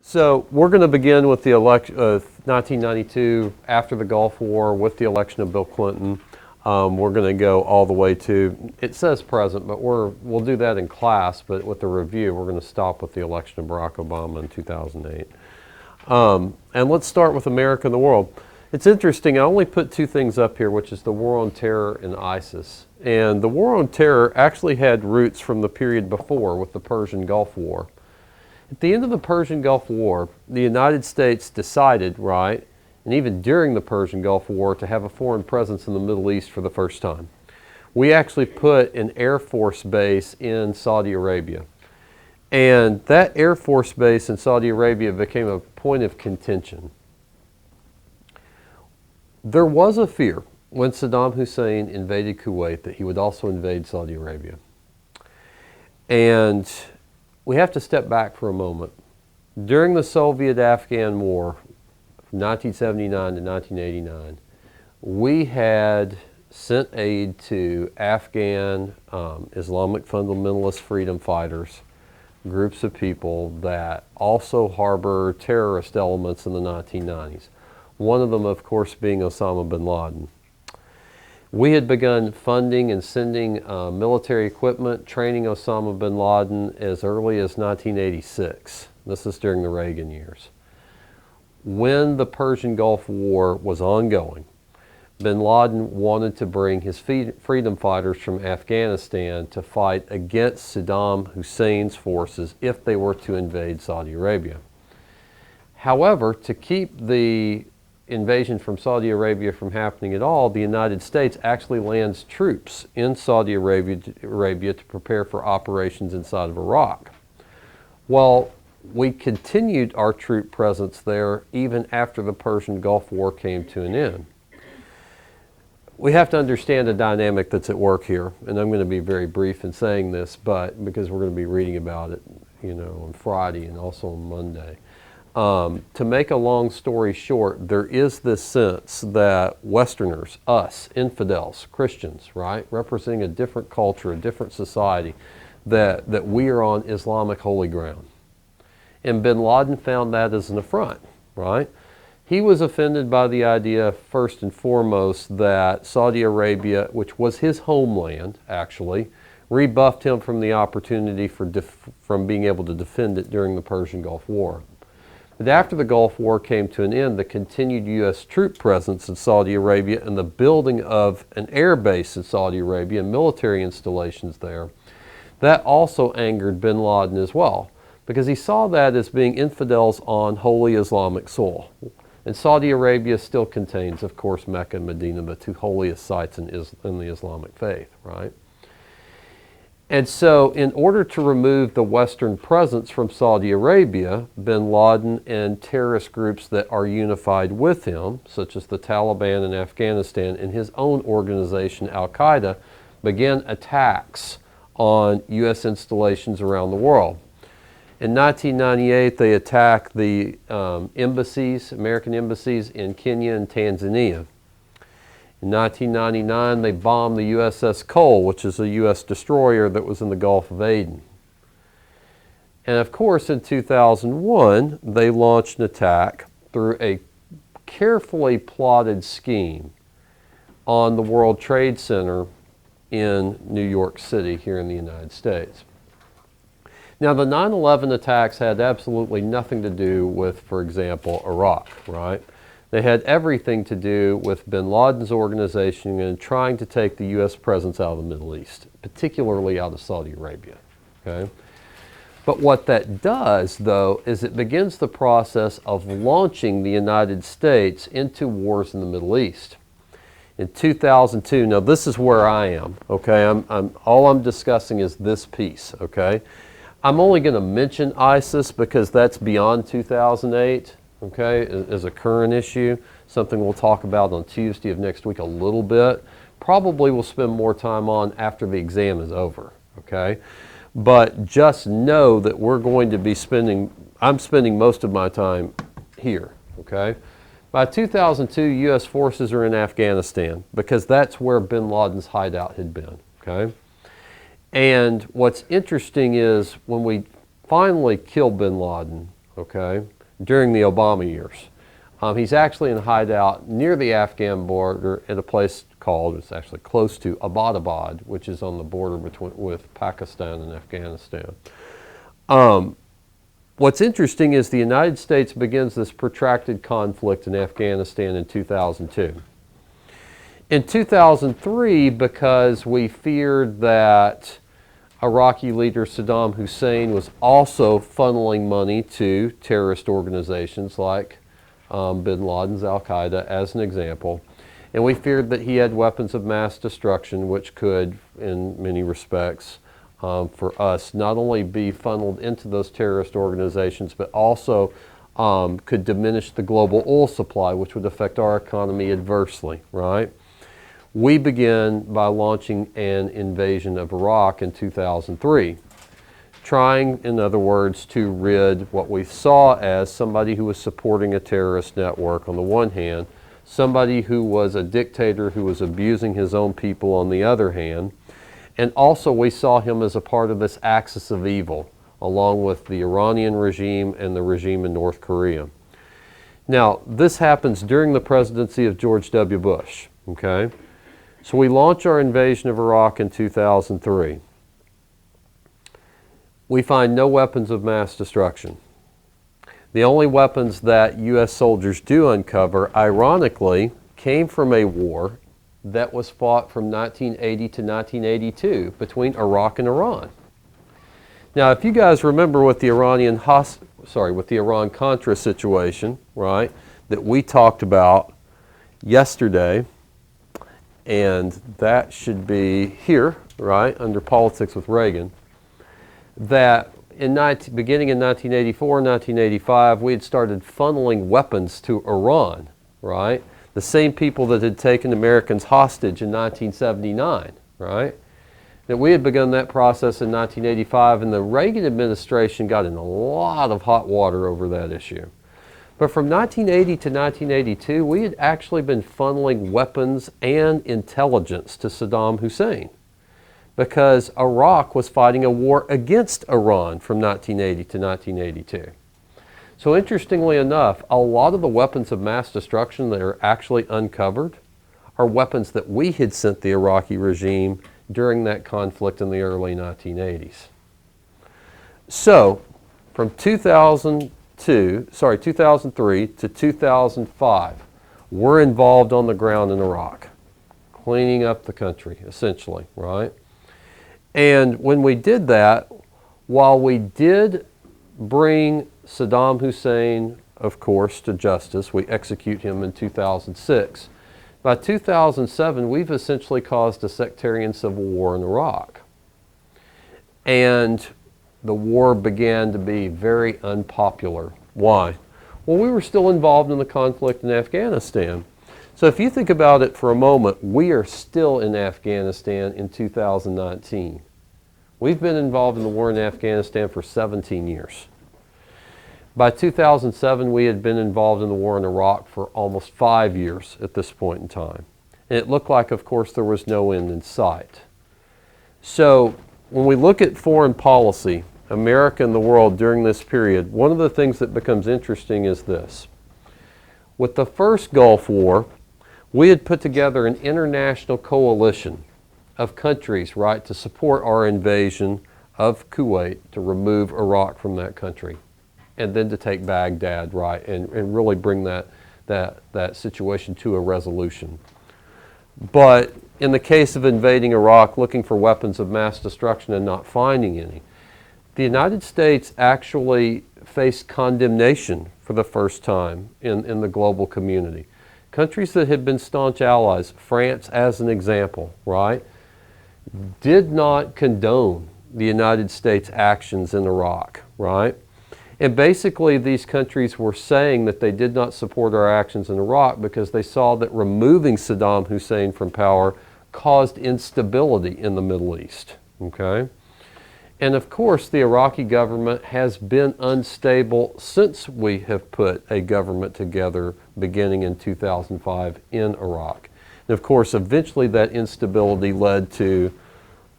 So we're going to begin with the 1992, after the Gulf War, with the election of Bill Clinton. We're going to go all the way to, it says present, but we'll do that in class, but with the review, we're going to stop with the election of Barack Obama in 2008. And let's start with America and the world. It's interesting, I only put two things up here, which is the War on Terror and ISIS. And the War on Terror actually had roots from the period before with the Persian Gulf War. At the end of the Persian Gulf War, the United States decided, right, and even during the Persian Gulf War, to have a foreign presence in the Middle East for the first time. We actually put an Air Force base in Saudi Arabia. And that Air Force base in Saudi Arabia became a point of contention. There was a fear when Saddam Hussein invaded Kuwait that he would also invade Saudi Arabia. And we have to step back for a moment. During the Soviet-Afghan War, from 1979 to 1989, we had sent aid to Afghan Islamic fundamentalist freedom fighters, groups of people that also harbor terrorist elements in the 1990s. One of them, of course, being Osama bin Laden. We had begun funding and sending military equipment, training Osama bin Laden as early as 1986. This is during the Reagan years. When the Persian Gulf War was ongoing, bin Laden wanted to bring his freedom fighters from Afghanistan to fight against Saddam Hussein's forces if they were to invade Saudi Arabia. However, to keep the invasion from Saudi Arabia from happening at all, the United States actually lands troops in Saudi Arabia to prepare for operations inside of Iraq. Well, we continued our troop presence there even after the Persian Gulf War came to an end. We have to understand the dynamic that's at work here, and I'm going to be very brief in saying this, but because we're going to be reading about it, on Friday and also on Monday. To make a long story short, there is this sense that Westerners, us, infidels, Christians, right, representing a different culture, a different society, that we are on Islamic holy ground. And bin Laden found that as an affront, right? He was offended by the idea, first and foremost, that Saudi Arabia, which was his homeland, actually, rebuffed him from the opportunity from being able to defend it during the Persian Gulf War. But after the Gulf War came to an end, the continued U.S. troop presence in Saudi Arabia and the building of an air base in Saudi Arabia and military installations there, that also angered bin Laden as well, because he saw that as being infidels on holy Islamic soil. And Saudi Arabia still contains, of course, Mecca and Medina, the two holiest sites in the Islamic faith, right? And so in order to remove the Western presence from Saudi Arabia, bin Laden and terrorist groups that are unified with him, such as the Taliban in Afghanistan and his own organization, Al-Qaeda, began attacks on U.S. installations around the world. In 1998, they attacked the American embassies in Kenya and Tanzania. In 1999, they bombed the USS Cole, which is a U.S. destroyer that was in the Gulf of Aden. And of course, in 2001, they launched an attack through a carefully plotted scheme on the World Trade Center in New York City here in the United States. Now, the 9/11 attacks had absolutely nothing to do with, for example, Iraq, right? They had everything to do with bin Laden's organization and trying to take the U.S. presence out of the Middle East, particularly out of Saudi Arabia, okay? But what that does, though, is it begins the process of launching the United States into wars in the Middle East. In 2002, now this is where I am, okay? All I'm discussing is this piece, okay? I'm only going to mention ISIS because that's beyond 2008. Okay, as a current issue, something we'll talk about on Tuesday of next week a little bit. Probably we'll spend more time on after the exam is over, okay? But just know that we're going to be I'm spending most of my time here, okay? By 2002, U.S. forces are in Afghanistan because that's where bin Laden's hideout had been, okay? And what's interesting is when we finally kill bin Laden, okay, during the Obama years. He's actually in hideout near the Afghan border at a place called, it's actually close to Abbottabad, which is on the border with Pakistan and Afghanistan. What's interesting is the United States begins this protracted conflict in Afghanistan in 2002. In 2003, because we feared that Iraqi leader Saddam Hussein was also funneling money to terrorist organizations like bin Laden's Al-Qaeda, as an example. And we feared that he had weapons of mass destruction, which could, in many respects, for us, not only be funneled into those terrorist organizations, but also could diminish the global oil supply, which would affect our economy adversely, right? We began by launching an invasion of Iraq in 2003. Trying, in other words, to rid what we saw as somebody who was supporting a terrorist network on the one hand, somebody who was a dictator who was abusing his own people on the other hand, and also we saw him as a part of this axis of evil, along with the Iranian regime and the regime in North Korea. Now, this happens during the presidency of George W. Bush, okay? So we launch our invasion of Iraq in 2003. We find no weapons of mass destruction. The only weapons that U.S. soldiers do uncover, ironically, came from a war that was fought from 1980 to 1982 between Iraq and Iran. Now, if you guys remember with the Iran-Contra situation, right, that we talked about yesterday, and that should be here, right, under Politics with Reagan, that beginning in 1984, 1985, we had started funneling weapons to Iran, right? The same people that had taken Americans hostage in 1979, right? That we had begun that process in 1985, and the Reagan administration got in a lot of hot water over that issue. But from 1980 to 1982, we had actually been funneling weapons and intelligence to Saddam Hussein, because Iraq was fighting a war against Iran from 1980 to 1982. So interestingly enough, a lot of the weapons of mass destruction that are actually uncovered are weapons that we had sent the Iraqi regime during that conflict in the early 1980s. So from 2003 to 2005, we're involved on the ground in Iraq, cleaning up the country, essentially, right? And when we did that, while we did bring Saddam Hussein, of course, to justice, we execute him in 2006. By 2007, we've essentially caused a sectarian civil war in Iraq. And the war began to be very unpopular. Why? Well, we were still involved in the conflict in Afghanistan. So if you think about it for a moment, we are still in Afghanistan in 2019. We've been involved in the war in Afghanistan for 17 years. By 2007, we had been involved in the war in Iraq for almost 5 years at this point in time. And it looked like, of course, there was no end in sight. So when we look at foreign policy, America and the world during this period, one of the things that becomes interesting is this. With the first Gulf War, we had put together an international coalition of countries, right, to support our invasion of Kuwait, to remove Iraq from that country, and then to take Baghdad, right, and really bring that situation to a resolution. But in the case of invading Iraq, looking for weapons of mass destruction and not finding any, the United States actually faced condemnation for the first time in the global community. Countries that had been staunch allies, France as an example, right, did not condone the United States' actions in Iraq, right? And basically these countries were saying that they did not support our actions in Iraq because they saw that removing Saddam Hussein from power caused instability in the Middle East, okay? And of course, the Iraqi government has been unstable since we have put a government together beginning in 2005 in Iraq. And of course, eventually that instability led to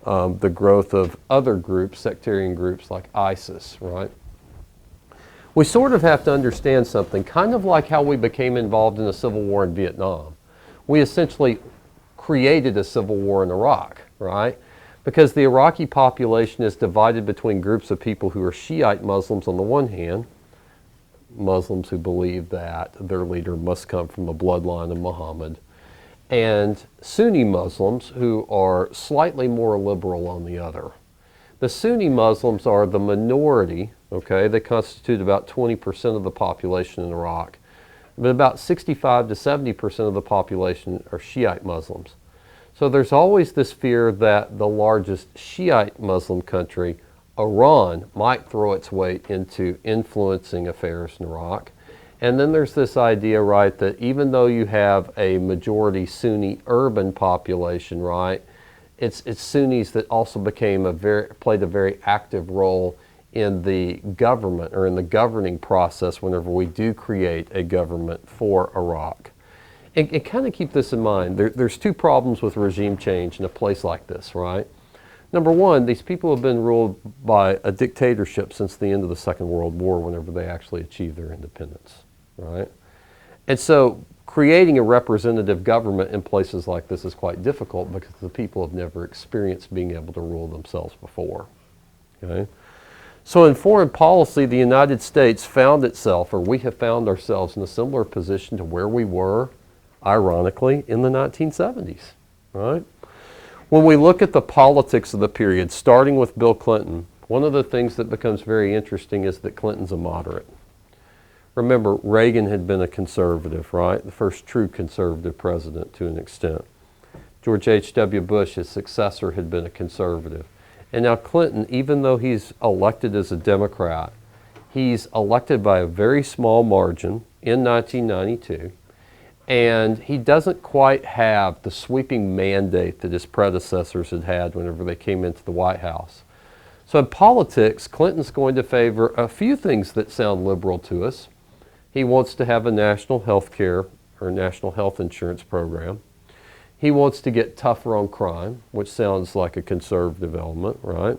the growth of other groups, sectarian groups like ISIS, right? We sort of have to understand something, kind of like how we became involved in the civil war in Vietnam. We essentially created a civil war in Iraq, right? Because the Iraqi population is divided between groups of people who are Shiite Muslims on the one hand, Muslims who believe that their leader must come from the bloodline of Muhammad, and Sunni Muslims who are slightly more liberal on the other. The Sunni Muslims are the minority, okay? They constitute about 20% of the population in Iraq, but about 65 to 70% of the population are Shiite Muslims. So there's always this fear that the largest Shiite Muslim country, Iran, might throw its weight into influencing affairs in Iraq. And then there's this idea, right, that even though you have a majority Sunni urban population, right, it's Sunnis that also played a very active role in the government or in the governing process whenever we do create a government for Iraq. And kind of keep this in mind. There's two problems with regime change in a place like this, right? Number one, these people have been ruled by a dictatorship since the end of the Second World War whenever they actually achieved their independence, right? And so creating a representative government in places like this is quite difficult because the people have never experienced being able to rule themselves before, okay? So in foreign policy, the United States found itself, or we have found ourselves in a similar position to where we were, ironically, in the 1970s, right? When we look at the politics of the period, starting with Bill Clinton, one of the things that becomes very interesting is that Clinton's a moderate. Remember, Reagan had been a conservative, right? The first true conservative president to an extent. George H.W. Bush, his successor, had been a conservative. And now Clinton, even though he's elected as a Democrat, he's elected by a very small margin in 1992. And he doesn't quite have the sweeping mandate that his predecessors had had whenever they came into the White House. So in politics, Clinton's going to favor a few things that sound liberal to us. He wants to have a national health care or national health insurance program. He wants to get tougher on crime, which sounds like a conservative element, right?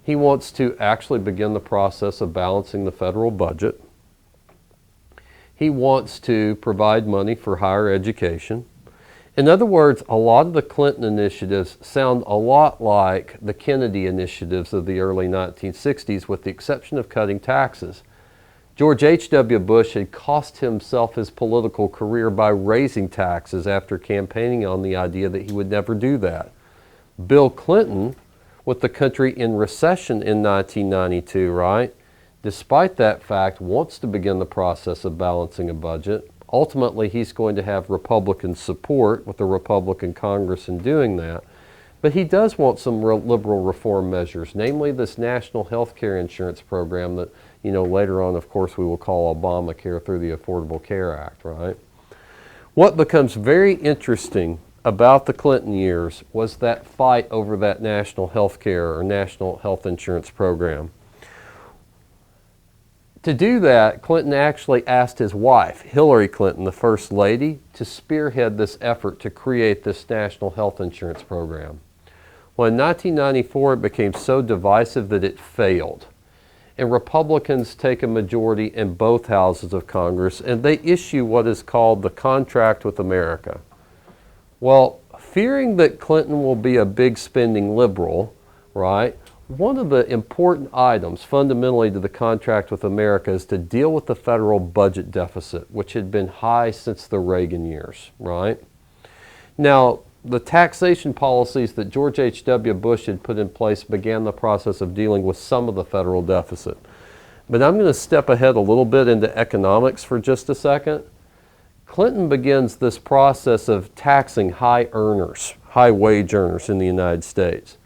He wants to actually begin the process of balancing the federal budget. He wants to provide money for higher education. In other words, a lot of the Clinton initiatives sound a lot like the Kennedy initiatives of the early 1960s, with the exception of cutting taxes. George H.W. Bush had cost himself his political career by raising taxes after campaigning on the idea that he would never do that. Bill Clinton, with the country in recession in 1992, right, despite that fact, wants to begin the process of balancing a budget. Ultimately, he's going to have Republican support with the Republican Congress in doing that. But he does want some liberal reform measures, namely this national health care insurance program that, later on, of course, we will call Obamacare through the Affordable Care Act, right? What becomes very interesting about the Clinton years was that fight over that national health care or national health insurance program. To do that, Clinton actually asked his wife, Hillary Clinton, the First Lady, to spearhead this effort to create this national health insurance program. Well, in 1994, it became so divisive that it failed. And Republicans take a majority in both houses of Congress, and they issue what is called the Contract with America. Well, fearing that Clinton will be a big spending liberal, right, one of the important items fundamentally to the Contract with America is to deal with the federal budget deficit, which had been high since the Reagan years, right? Now, the taxation policies that George H.W. Bush had put in place began the process of dealing with some of the federal deficit. But I'm going to step ahead a little bit into economics for just a second. Clinton begins this process of taxing high earners, high wage earners in the United States.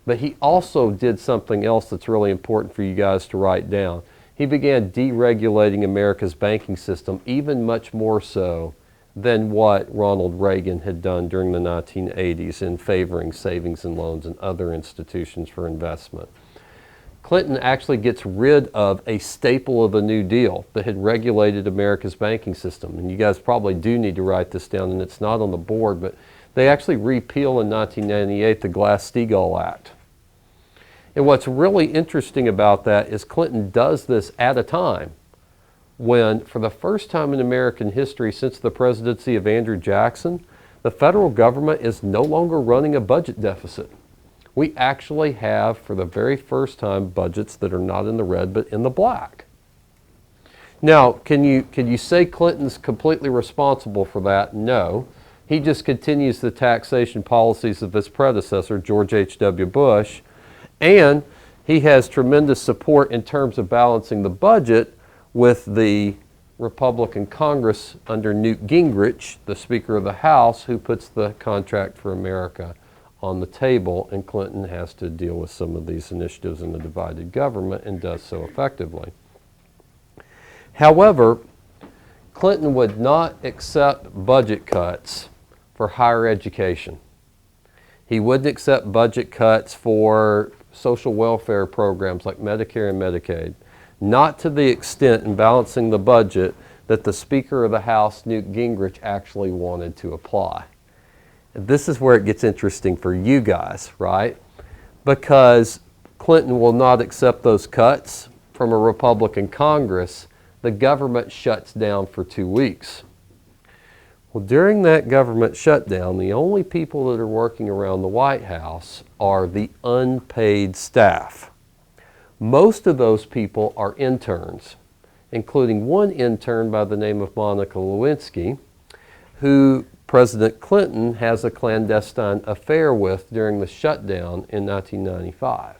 But he also did something else that's really important for you guys to write down. He began deregulating America's banking system, even much more so than what Ronald Reagan had done during the 1980s in favoring savings and loans and other institutions for investment. Clinton actually gets rid of a staple of the New Deal that had regulated America's banking system. And you guys probably do need to write this down, and it's not on the board, but they actually repeal in 1998 the Glass-Steagall Act. And what's really interesting about that is Clinton does this at a time when, for the first time in American history since the presidency of Andrew Jackson, the federal government is no longer running a budget deficit. We actually have, for the very first time, budgets that are not in the red but in the black. Now, can you say Clinton's completely responsible for that? No. He just continues the taxation policies of his predecessor, George H.W. Bush, and he has tremendous support in terms of balancing the budget with the Republican Congress under Newt Gingrich, the Speaker of the House, who puts the Contract for America on the table, and Clinton has to deal with some of these initiatives in the divided government and does so effectively. However, Clinton would not accept budget cuts for higher education. He wouldn't accept budget cuts for social welfare programs like Medicare and Medicaid, not to the extent in balancing the budget that the Speaker of the House, Newt Gingrich, actually wanted to apply. And this is where it gets interesting for you guys, right? Because Clinton will not accept those cuts from a Republican Congress. The government shuts down for 2 weeks. Well, during that government shutdown, the only people that are working around the White House are the unpaid staff. Most of those people are interns, including one intern by the name of Monica Lewinsky, who President Clinton has a clandestine affair with during the shutdown in 1995.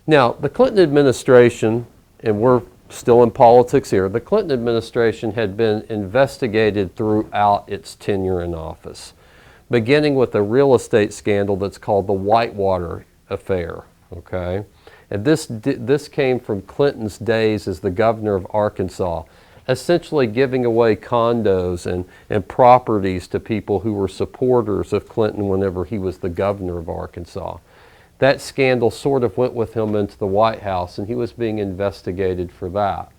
Now, the Clinton administration, and we're still in politics here, the Clinton administration had been investigated throughout its tenure in office, beginning with a real estate scandal that's called the Whitewater affair, okay? And this came from Clinton's days as the governor of Arkansas, essentially giving away condos and properties to people who were supporters of Clinton whenever he was the governor of Arkansas. That scandal sort of went with him into the White House, and he was being investigated for that.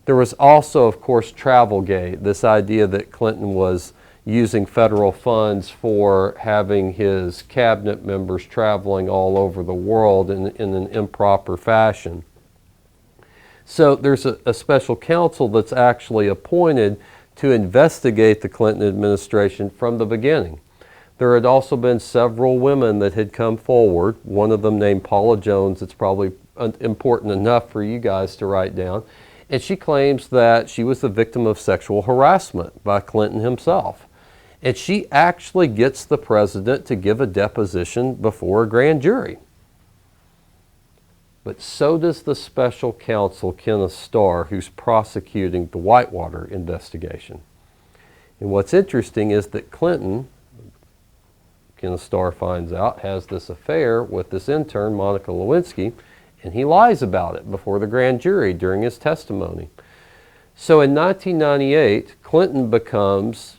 There was also, of course, Travelgate, this idea that Clinton was using federal funds for having his cabinet members traveling all over the world in an improper fashion. So there's a special counsel that's actually appointed to investigate the Clinton administration from the beginning. There had also been several women that had come forward, one of them named Paula Jones. It's probably important enough for you guys to write down. And she claims that she was the victim of sexual harassment by Clinton himself. And she actually gets the president to give a deposition before a grand jury. But so does the special counsel, Kenneth Starr, who's prosecuting the Whitewater investigation. And what's interesting is that Clinton, Kenneth Starr finds out, has this affair with this intern, Monica Lewinsky, and he lies about it before the grand jury during his testimony. So in 1998, Clinton becomes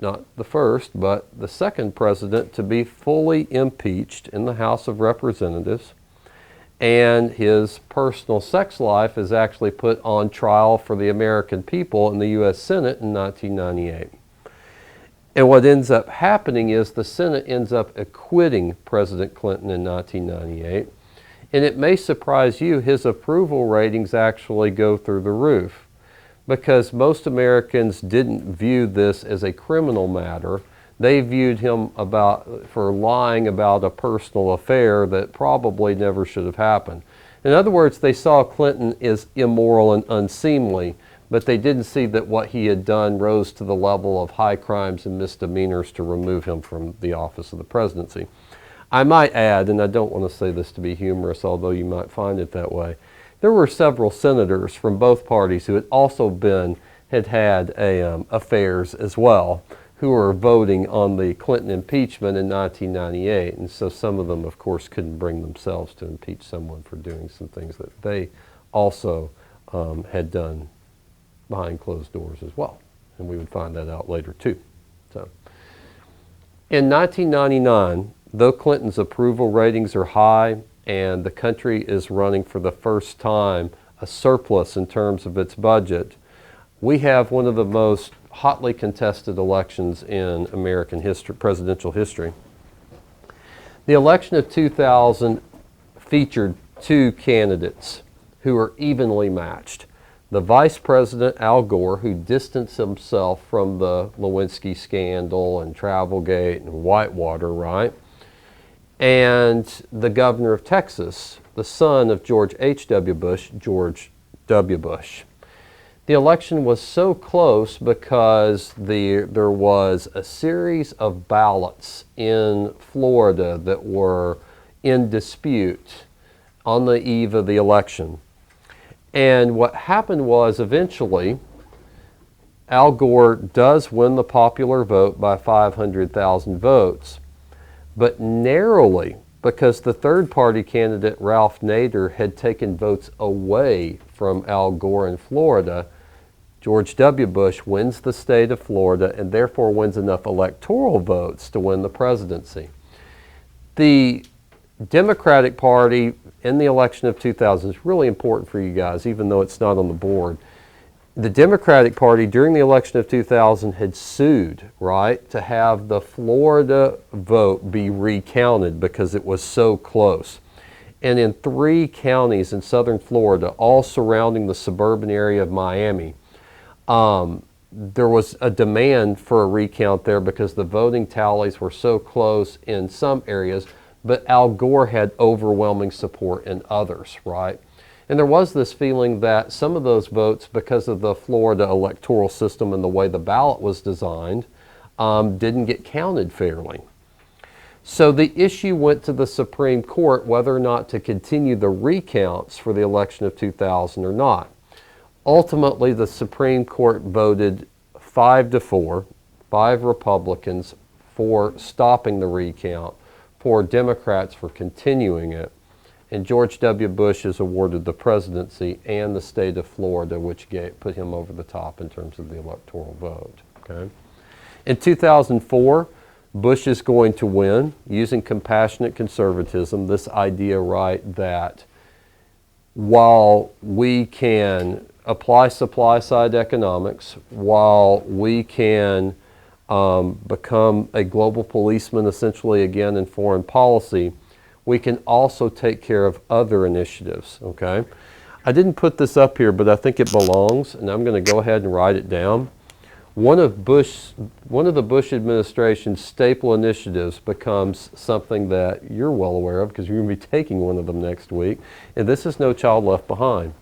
not the first, but the second president to be fully impeached in the House of Representatives, and his personal sex life is actually put on trial for the American people in the U.S. Senate in 1998. And what ends up happening is the Senate ends up acquitting President Clinton in 1998. And it may surprise you, his approval ratings actually go through the roof, because most Americans didn't view this as a criminal matter. They viewed him for lying about a personal affair that probably never should have happened. In other words, they saw Clinton as immoral and unseemly, but they didn't see that what he had done rose to the level of high crimes and misdemeanors to remove him from the office of the presidency. I might add, and I don't want to say this to be humorous, although you might find it that way, there were several senators from both parties who had also had affairs as well, who were voting on the Clinton impeachment in 1998. And so some of them, of course, couldn't bring themselves to impeach someone for doing some things that they also had done behind closed doors as well. And we would find that out later too. So, in 1999, though Clinton's approval ratings are high and the country is running for the first time a surplus in terms of its budget, we have one of the most hotly contested elections in American history, presidential history. The election of 2000 featured two candidates who are evenly matched. the Vice President, Al Gore, who distanced himself from the Lewinsky scandal and Travelgate and Whitewater, right? And the governor of Texas, the son of George H.W. Bush, George W. Bush. The election was so close because there was a series of ballots in Florida that were in dispute on the eve of the election. And what happened was eventually Al Gore does win the popular vote by 500,000 votes, but narrowly, because the third party candidate, Ralph Nader, had taken votes away from Al Gore in Florida. George W. Bush wins the state of Florida and therefore wins enough electoral votes to win the presidency. The Democratic Party in the election of 2000 is really important for you guys, even though it's not on the board. The Democratic Party during the election of 2000 had sued, right, to have the Florida vote be recounted because it was so close. And in 3 counties in southern Florida, all surrounding the suburban area of Miami, there was a demand for a recount there because the voting tallies were so close in some areas, but Al Gore had overwhelming support in others, right? And there was this feeling that some of those votes, because of the Florida electoral system and the way the ballot was designed, didn't get counted fairly. So the issue went to the Supreme Court whether or not to continue the recounts for the election of 2000 or not. Ultimately, the Supreme Court voted 5-4, 5 Republicans for stopping the recount, 4 Democrats for continuing it, and George W. Bush is awarded the presidency and the state of Florida, which put him over the top in terms of the electoral vote. Okay? In 2004, Bush is going to win using compassionate conservatism, this idea, right, that while we can apply supply-side economics, while we can become a global policeman essentially again in foreign policy, we can also take care of other initiatives, okay? I didn't put this up here, but I think it belongs, and I'm going to go ahead and write it down. One of the Bush administration's staple initiatives becomes something that you're well aware of because you're going to be taking one of them next week, and this is No Child Left Behind.